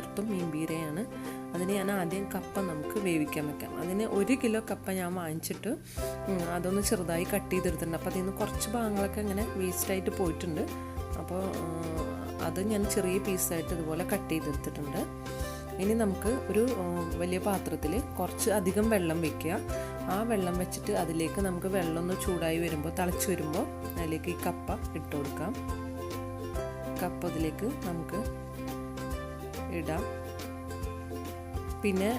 ഉലർത്തും മീൻ പീരയാണ്. അതിന് ഞാൻ ആദ്യം കപ്പ നമുക്ക് വേവിക്കാൻ വെക്കാം. അതിന് 1 കിലോ കപ്പ ഞാൻ വാങ്ങിച്ചിട്ട് അതൊന്ന് ചെറുതായി കട്ട് ചെയ്തെടുത്തിട്ടുണ്ട്. അപ്പോൾ അതിൽ നിന്ന് കുറച്ച് ഭാഗങ്ങളൊക്കെ ഇങ്ങനെ വേസ്റ്റായിട്ട് പോയിട്ടുണ്ട്. അപ്പോൾ അത് ഞാൻ ചെറിയ പീസായിട്ട് ഇതുപോലെ കട്ട് ചെയ്തെടുത്തിട്ടുണ്ട്. ഇനി നമുക്ക് ഒരു വലിയ പാത്രത്തിൽ കുറച്ച് അധികം വെള്ളം വെക്കുക. ആ വെള്ളം വെച്ചിട്ട് അതിലേക്ക് നമുക്ക് വെള്ളം ഒന്ന് ചൂടായി വരുമ്പോൾ, തിളച്ച് വരുമ്പോൾ അതിലേക്ക് ഈ കപ്പ ഇട്ട് കൊടുക്കാം. കപ്പ അതിലേക്ക് നമുക്ക് ഇടാം. പിന്നെ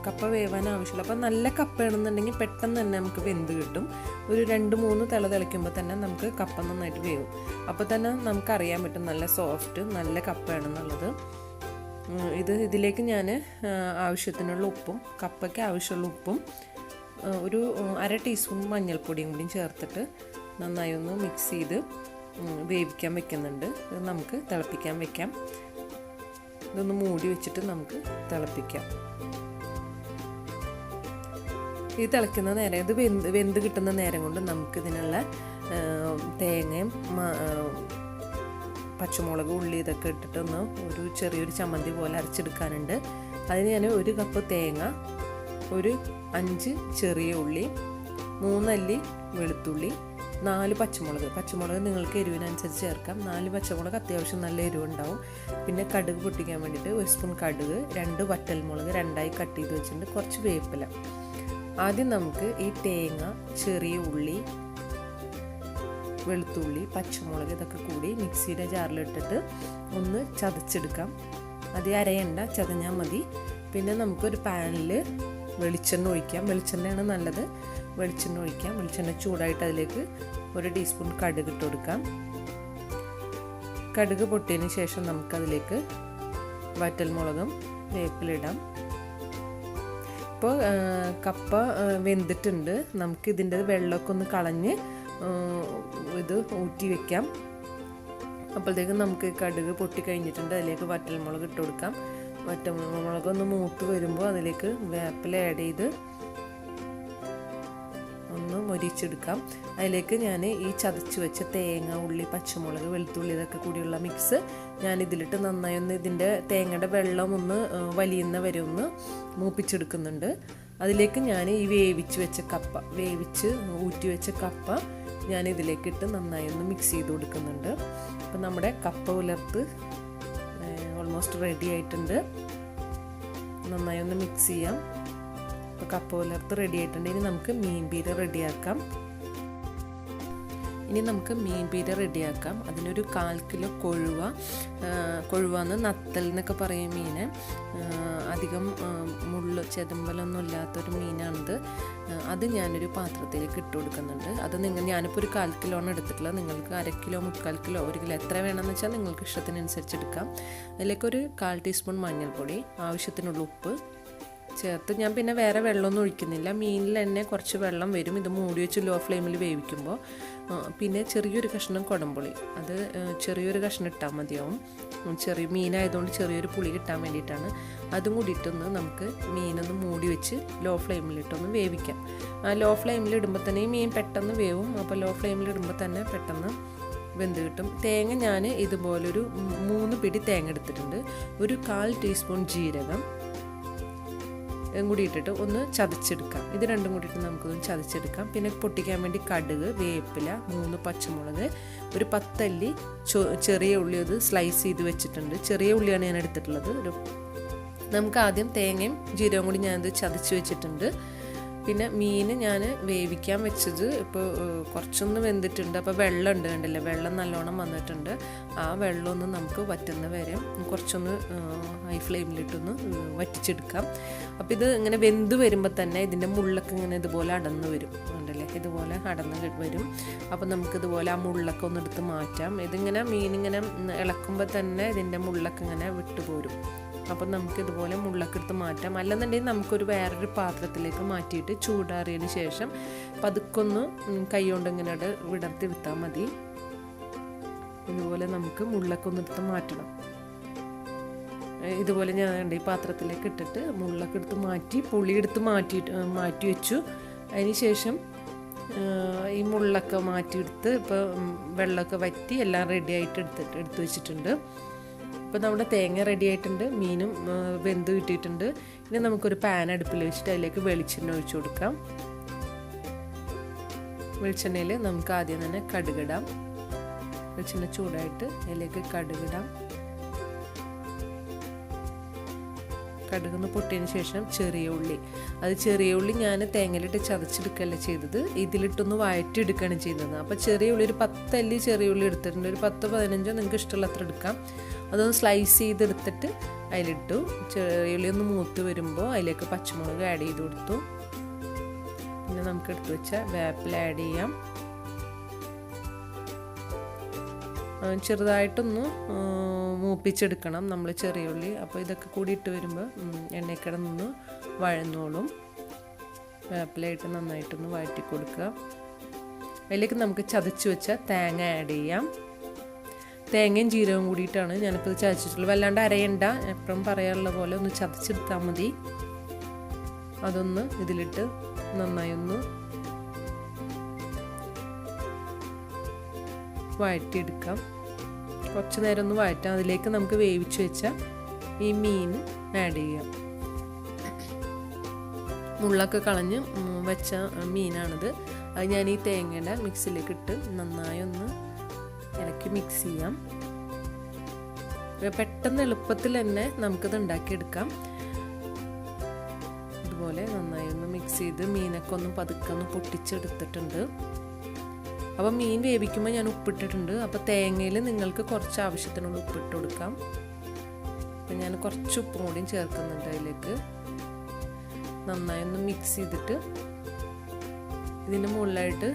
കപ്പ വേവാൻ ആവശ്യമില്ല. അപ്പം നല്ല കപ്പയാണെന്നുണ്ടെങ്കിൽ പെട്ടെന്ന് തന്നെ നമുക്ക് വെന്ത് കിട്ടും. ഒരു 2-3 തിളയ്ക്കുമ്പോൾ തന്നെ നമുക്ക് കപ്പ നന്നായിട്ട് വേവും. അപ്പോൾ തന്നെ നമുക്കറിയാൻ പറ്റും നല്ല സോഫ്റ്റ് നല്ല കപ്പയാണെന്നുള്ളത്. ഇതിലേക്ക് ഞാൻ ആവശ്യത്തിനുള്ള ഉപ്പും കപ്പയ്ക്ക് ആവശ്യമുള്ള ഉപ്പും ഒരു 1/2 ടീസ്പൂൺ മഞ്ഞൾപ്പൊടിയും കൂടിയും ചേർത്തിട്ട് നന്നായി ഒന്ന് മിക്സ് ചെയ്ത് വേവിക്കാൻ വെക്കുന്നുണ്ട്. ഇത് നമുക്ക് തിളപ്പിക്കാൻ വെക്കാം. ഇതൊന്ന് മൂടി വെച്ചിട്ട് നമുക്ക് തിളപ്പിക്കാം. ഇത് തിളയ്ക്കുന്ന നേരം, ഇത് വെന്ത് കിട്ടുന്ന നേരം കൊണ്ട് നമുക്കിതിനുള്ള തേങ്ങയും പച്ചമുളക്, ഉള്ളി ഇതൊക്കെ ഇട്ടിട്ടൊന്ന് ഒരു ചെറിയൊരു ചമ്മന്തി പോലെ അരച്ചെടുക്കാനുണ്ട്. അതിന് ഞാൻ 1 കപ്പ് തേങ്ങ, ഒരു 5 ചെറിയ ഉള്ളി, 3 അല്ലി വെളുത്തുള്ളി, 4 പച്ചമുളക് നിങ്ങൾക്ക് എരിവിനനുസരിച്ച് ചേർക്കാം. 4 പച്ചമുളക് അത്യാവശ്യം നല്ല എരിവുണ്ടാവും. പിന്നെ കടുക് പൊട്ടിക്കാൻ വേണ്ടിയിട്ട് 1 സ്പൂൺ കടുക്, 2 വറ്റൽമുളക് 2ആയി കട്ട് ചെയ്ത് വെച്ചിട്ടുണ്ട്, കുറച്ച് വേപ്പില. ആദ്യം നമുക്ക് ഈ തേങ്ങ, ചെറിയ ഉള്ളി, വെളുത്തുള്ളി, പച്ചമുളക് ഇതൊക്കെ കൂടി മിക്സിയുടെ ജാറിലിട്ടിട്ട് ഒന്ന് ചതച്ചെടുക്കാം. അത് അരയണ്ട, ചതഞ്ഞാൽ മതി. പിന്നെ നമുക്കൊരു പാനിൽ വെളിച്ചെണ്ണ ഒഴിക്കാം. വെളിച്ചെണ്ണയാണ് നല്ലത്. വെളിച്ചെണ്ണ ഒഴിക്കാം. വെളിച്ചെണ്ണ ചൂടായിട്ട് അതിലേക്ക് 1 ടീസ്പൂൺ കടുക് ഇട്ട് കൊടുക്കാം. കടുക് പൊട്ടിയതിന് ശേഷം നമുക്കതിലേക്ക് വറ്റൽമുളകും വേപ്പിലിടാം. ഇപ്പോൾ കപ്പ വെന്തിട്ടുണ്ട്. നമുക്കിതിൻ്റെ വെള്ളമൊക്കെ ഒന്ന് കളഞ്ഞ് ഇത് ഊറ്റി വെക്കാം. അപ്പോഴത്തേക്കും നമുക്ക് കടുക് പൊട്ടി കഴിഞ്ഞിട്ടുണ്ട്. അതിലേക്ക് വറ്റൽമുളക് ഇട്ട് കൊടുക്കാം. വറ്റൽമുളകൊന്ന് മൂത്ത് വരുമ്പോൾ അതിലേക്ക് വേപ്പില ആഡ് ചെയ്ത് ഒന്ന് മൊരിച്ചെടുക്കാം. അതിലേക്ക് ഞാൻ ഈ ചതച്ച് വെച്ച തേങ്ങ, ഉള്ളി, പച്ചമുളക്, വെളുത്തുള്ളി ഇതൊക്കെ കൂടിയുള്ള മിക്സ് ഞാൻ ഇതിലിട്ട് നന്നായി ഒന്ന് ഇതിൻ്റെ തേങ്ങയുടെ വെള്ളം ഒന്ന് വലിയുന്ന വരെ ഒന്ന് മൂപ്പിച്ചെടുക്കുന്നുണ്ട്. അതിലേക്ക് ഞാൻ ഈ വേവിച്ച് ഊറ്റി വെച്ച കപ്പ ഞാൻ ഇതിലേക്കിട്ട് നന്നായി ഒന്ന് മിക്സ് ചെയ്ത് കൊടുക്കുന്നുണ്ട്. അപ്പം നമ്മുടെ കപ്പ ഉലർത്ത് ഓൾമോസ്റ്റ് റെഡി ആയിട്ടുണ്ട്. നന്നായി ഒന്ന് മിക്സ് ചെയ്യാം. അപ്പോൾ കപ്പ ഉലർത്ത് റെഡി ആയിട്ടുണ്ട്. ഇനി നമുക്ക് മീൻ പീര റെഡിയാക്കാം. അതിനൊരു 1/4 കിലോ കൊഴുവാന്ന് നത്തൽ എന്നൊക്കെ പറയും മീനെ. അധികം മുള്ള് ചെതുമ്പലൊന്നും ഇല്ലാത്തൊരു മീനാണിത്. അത് ഞാനൊരു പാത്രത്തിലേക്ക് ഇട്ട് കൊടുക്കുന്നുണ്ട്. അത് ഞാനിപ്പോൾ ഒരു 1/4 കിലോണ് എടുത്തിട്ടുള്ളത്. നിങ്ങൾക്ക് 1/2 കിലോ, 3/4 കിലോ, 1 കിലോ എത്ര വേണമെന്ന് വെച്ചാൽ നിങ്ങൾക്ക് ഇഷ്ടത്തിനനുസരിച്ച് എടുക്കാം. അതിലേക്കൊരു 1/4 ടീസ്പൂൺ മഞ്ഞൾപ്പൊടി, ആവശ്യത്തിനുള്ള ഉപ്പ് ചേർത്ത് ഞാൻ പിന്നെ വേറെ വെള്ളമൊന്നും ഒഴിക്കുന്നില്ല. മീനിൽ തന്നെ കുറച്ച് വെള്ളം വരും. ഇത് മൂടി വെച്ച് ലോ ഫ്ലെയിമിൽ വേവിക്കുമ്പോൾ. പിന്നെ ചെറിയൊരു കഷ്ണം കുടംപുളി, അത് ചെറിയൊരു കഷ്ണം ഇട്ടാൽ മതിയാവും. ചെറിയ മീനായതുകൊണ്ട് ചെറിയൊരു പുളി കിട്ടാൻ വേണ്ടിയിട്ടാണ്. അതും കൂടി ഇട്ടൊന്ന് നമുക്ക് മീനൊന്ന് മൂടി വെച്ച് ലോ ഫ്ലെയിമിലിട്ടൊന്ന് വേവിക്കാം. ലോ ഫ്ലെയിമിലിടുമ്പോൾ തന്നെ ഈ മീൻ പെട്ടെന്ന് വേവും. അപ്പോൾ ലോ ഫ്ലെയിമിലിടുമ്പോൾ തന്നെ പെട്ടെന്ന് വെന്ത് കിട്ടും. തേങ്ങ ഞാൻ ഇതുപോലൊരു 3 പിടി തേങ്ങ എടുത്തിട്ടുണ്ട്. ഒരു 1/4 ടീസ്പൂൺ ജീരകം കൂടി ഇട്ടിട്ട് ഒന്ന് ചതച്ചെടുക്കാം. ഇത് രണ്ടും കൂടിയിട്ട് നമുക്കൊന്ന് ചതച്ചെടുക്കാം. പിന്നെ പൊട്ടിക്കാൻ വേണ്ടി കടുക്, വേപ്പില, 3 പച്ചമുളക്, ഒരു 10 അല്ലി ചെറിയ ഉള്ളി അത് സ്ലൈസ് ചെയ്ത് വെച്ചിട്ടുണ്ട്. ചെറിയ ഉള്ളിയാണ് ഞാൻ എടുത്തിട്ടുള്ളത്. നമുക്ക് ആദ്യം തേങ്ങയും ജീരകവും കൂടി ഞാനത് ചതച്ച് വെച്ചിട്ടുണ്ട്. പിന്നെ മീൻ ഞാൻ വേവിക്കാൻ വെച്ചത് ഇപ്പോൾ കുറച്ചൊന്ന് വെന്തിട്ടുണ്ട്. അപ്പോൾ വെള്ളം ഉണ്ട്, കണ്ടില്ലേ, വെള്ളം നല്ലോണം വന്നിട്ടുണ്ട്. ആ വെള്ളം ഒന്ന് നമുക്ക് വറ്റുന്ന വരെ കുറച്ചൊന്ന് ഹൈ ഫ്ലെയിമിലിട്ടൊന്ന് വറ്റിച്ചെടുക്കാം. അപ്പോൾ ഇത് ഇങ്ങനെ വെന്ത് വരുമ്പോൾ തന്നെ ഇതിൻ്റെ മുള്ളൊക്കെ ഇങ്ങനെ ഇതുപോലെ അടന്ന് വരും, കണ്ടല്ലേ, ഇതുപോലെ അടന്ന് വരും. അപ്പോൾ നമുക്കിതുപോലെ ആ മുള്ളൊക്കെ ഒന്ന് എടുത്ത് മാറ്റാം. ഇതിങ്ങനെ മീനിങ്ങനെ ഇളക്കുമ്പോൾ തന്നെ ഇതിൻ്റെ മുള്ളൊക്കെ ഇങ്ങനെ വിട്ടുപോരും. അപ്പം നമുക്കിതുപോലെ മുള്ളൊക്കെ എടുത്ത് മാറ്റാം. അല്ലെന്നുണ്ടെങ്കിൽ നമുക്കൊരു വേറൊരു പാത്രത്തിലേക്ക് മാറ്റിയിട്ട് ചൂടാറിയതിന് ശേഷം പതുക്കൊന്ന് കൈ കൊണ്ട് ഇങ്ങനെ വിടർത്തി മതി. ഇതുപോലെ നമുക്ക് മുള്ളൊക്കെ ഒന്ന് എടുത്ത് മാറ്റണം. ഇതുപോലെ ഞാൻ ഈ പാത്രത്തിലേക്ക് ഇട്ടിട്ട് മുള്ളൊക്കെ എടുത്ത് മാറ്റി പുളി എടുത്ത് മാറ്റി വെച്ചു. അതിന് ശേഷം ഈ മുള്ളൊക്കെ മാറ്റിയെടുത്ത് ഇപ്പോൾ വെള്ളമൊക്കെ വറ്റി എല്ലാം റെഡി ആയിട്ട് എടുത്ത് വെച്ചിട്ടുണ്ട്. ഇപ്പോൾ നമ്മുടെ തേങ്ങ റെഡി ആയിട്ടുണ്ട്, മീനും വെന്ത് കിട്ടിയിട്ടുണ്ട്. ഇനി നമുക്കൊരു പാൻ അടുപ്പിൽ വെച്ചിട്ട് അതിലേക്ക് വെളിച്ചെണ്ണ ഒഴിച്ചു കൊടുക്കാം. വെളിച്ചെണ്ണയിൽ നമുക്ക് ആദ്യം തന്നെ കടുകിടാം. വെളിച്ചെണ്ണ ചൂടായിട്ട് അതിലേക്ക് കടുകിടാം. കടുകൊന്ന് പൊട്ടിയതിന് ശേഷം ചെറിയ ഉള്ളി ഞാൻ തേങ്ങയിലിട്ട് ചതച്ചെടുക്കുകയല്ല ചെയ്തത്, ഇതിലിട്ടൊന്ന് വഴറ്റിയെടുക്കുകയാണ് ചെയ്യുന്നത്. അപ്പോൾ ചെറിയ ഉള്ളി ഒരു 10 അല്ലി ചെറിയ ഉള്ളി എടുത്തിട്ടുണ്ട്. ഒരു 10-15 നിങ്ങൾക്ക് ഇഷ്ടമുള്ള അത്ര എടുക്കാം. അതൊന്ന് സ്ലൈസ് ചെയ്തെടുത്തിട്ട് അതിലിട്ടു. ചെറിയ ഉള്ളി ഒന്ന് മൂത്ത് വരുമ്പോൾ അതിലേക്ക് പച്ചമുളക് ആഡ് ചെയ്ത് കൊടുത്തു. പിന്നെ നമുക്ക് എടുത്ത് വെച്ച വേപ്പില ആഡ് ചെയ്യാം. ചെറുതായിട്ടൊന്ന് മൂപ്പിച്ചെടുക്കണം നമ്മൾ ചെറിയ ഉള്ളി. അപ്പോൾ ഇതൊക്കെ കൂടി ഇട്ട് വരുമ്പോൾ എണ്ണയ്ക്കിടന്നൊന്ന് വഴന്നോളും. വേപ്പിലയിട്ട് നന്നായിട്ടൊന്ന് വഴറ്റി കൊടുക്കുക. അതിലേക്ക് നമുക്ക് ചതച്ച് വെച്ച തേങ്ങ ആഡ് ചെയ്യാം. തേങ്ങയും ജീരകവും കൂടിയിട്ടാണ് ഞാനിപ്പോൾ ഇത് ചതച്ചിട്ടുള്ളത്. വല്ലാണ്ട് അരയണ്ട, എപ്പോഴും പറയാറുള്ള പോലെ ഒന്ന് ചതച്ചെടുത്താൽ മതി. അതൊന്ന് ഇതിലിട്ട് നന്നായി ഒന്ന് വഴറ്റിയെടുക്കാം. കുറച്ച് നേരം ഒന്ന് വഴറ്റാം. അതിലേക്ക് നമുക്ക് വേവിച്ച് വെച്ച ഈ മീൻ ആഡ് ചെയ്യാം. മുള്ളൊക്കെ കളഞ്ഞ് വെച്ച മീനാണിത്. അത് ഞാൻ ഈ തേങ്ങയുടെ മിക്സിയിലേക്ക് ഇട്ട് നന്നായി ഒന്ന് ഇളക്കി മിക്സ് ചെയ്യാം. പെട്ടെന്ന് എളുപ്പത്തിൽ തന്നെ നമുക്കിത് ഉണ്ടാക്കിയെടുക്കാം. ഇതുപോലെ നന്നായി ഒന്ന് മിക്സ് ചെയ്ത് മീനൊക്കെ ഒന്ന് പതുക്കെ ഒന്ന് പൊട്ടിച്ചെടുത്തിട്ടുണ്ട്. അപ്പോൾ മീൻ വേവിക്കുമ്പോൾ ഞാൻ ഉപ്പിട്ടിട്ടുണ്ട്. അപ്പോൾ തേങ്ങയിൽ നിങ്ങൾക്ക് കുറച്ച് ആവശ്യത്തിനുള്ള ഉപ്പിട്ട് കൊടുക്കാം. അപ്പം ഞാൻ കുറച്ച് ഉപ്പും കൂടിയും ചേർക്കുന്നുണ്ട് അതിലേക്ക്. നന്നായി ഒന്ന് മിക്സ് ചെയ്തിട്ട് ഇതിൻ്റെ മുകളിലായിട്ട്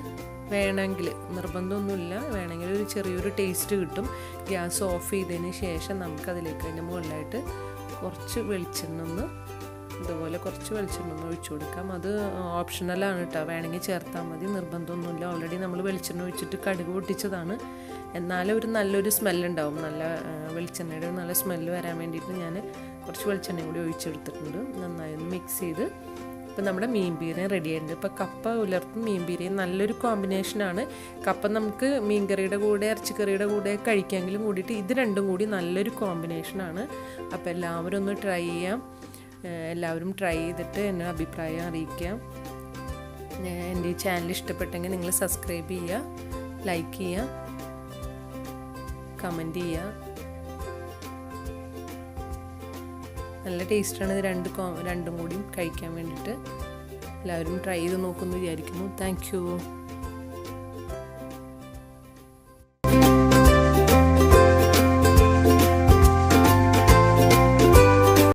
വേണമെങ്കിൽ, നിർബന്ധമൊന്നുമില്ല, വേണമെങ്കിൽ ഒരു ചെറിയൊരു ടേസ്റ്റ് കിട്ടും. ഗ്യാസ് ഓഫ് ചെയ്തതിന് ശേഷം നമുക്കതിലേക്ക് അതിൻ്റെ മുകളിലായിട്ട് കുറച്ച് വെളിച്ചെണ്ണ ഇതുപോലെ കുറച്ച് വെളിച്ചെണ്ണ ഒഴിച്ചു കൊടുക്കാം. അത് ഓപ്ഷണലാണ് കേട്ടോ, വേണമെങ്കിൽ ചേർത്താൽ മതി, നിർബന്ധമൊന്നുമില്ല. ഓൾറെഡി നമ്മൾ വെളിച്ചെണ്ണ ഒഴിച്ചിട്ട് കടുക് പൊട്ടിച്ചതാണ്. എന്നാലും ഒരു നല്ലൊരു സ്മെല്ലുണ്ടാവും. നല്ല വെളിച്ചെണ്ണയുടെ ഒരു നല്ല സ്മെല്ല് വരാൻ വേണ്ടിയിട്ട് ഞാൻ കുറച്ച് വെളിച്ചെണ്ണയും കൂടി ഒഴിച്ചെടുത്തിട്ടുണ്ട്. നന്നായി ഒന്ന് മിക്സ് ചെയ്ത് ഇപ്പം നമ്മുടെ മീൻ പീരയും റെഡി ആയിട്ടുണ്ട്. ഇപ്പോൾ കപ്പ ഉലർത്തും മീൻ പീരയും നല്ലൊരു കോമ്പിനേഷനാണ്. കപ്പ നമുക്ക് മീൻ കറിയുടെ കൂടെ ഇറച്ചിക്കറിയുടെ കൂടെ കഴിക്കാമെങ്കിലും കൂടിയിട്ട് ഇത് രണ്ടും കൂടി നല്ലൊരു കോമ്പിനേഷനാണ്. അപ്പോൾ എല്ലാവരും ഒന്ന് ട്രൈ ചെയ്യാം. എല്ലാവരും ട്രൈ ചെയ്തിട്ട് എന്നെ അഭിപ്രായം അറിയിക്കാം. എൻ്റെ ഈ ചാനൽ ഇഷ്ടപ്പെട്ടെങ്കിൽ നിങ്ങൾ സബ്സ്ക്രൈബ് ചെയ്യുക, ലൈക്ക് ചെയ്യുക, കമൻറ്റ് ചെയ്യുക. നല്ല ടേസ്റ്റാണ് ഇത് രണ്ടും കൂടിയും കഴിക്കാൻ വേണ്ടിയിട്ട്. എല്ലാവരും ട്രൈ ചെയ്ത് നോക്കുമെന്ന് വിചാരിക്കുന്നു. Thank you.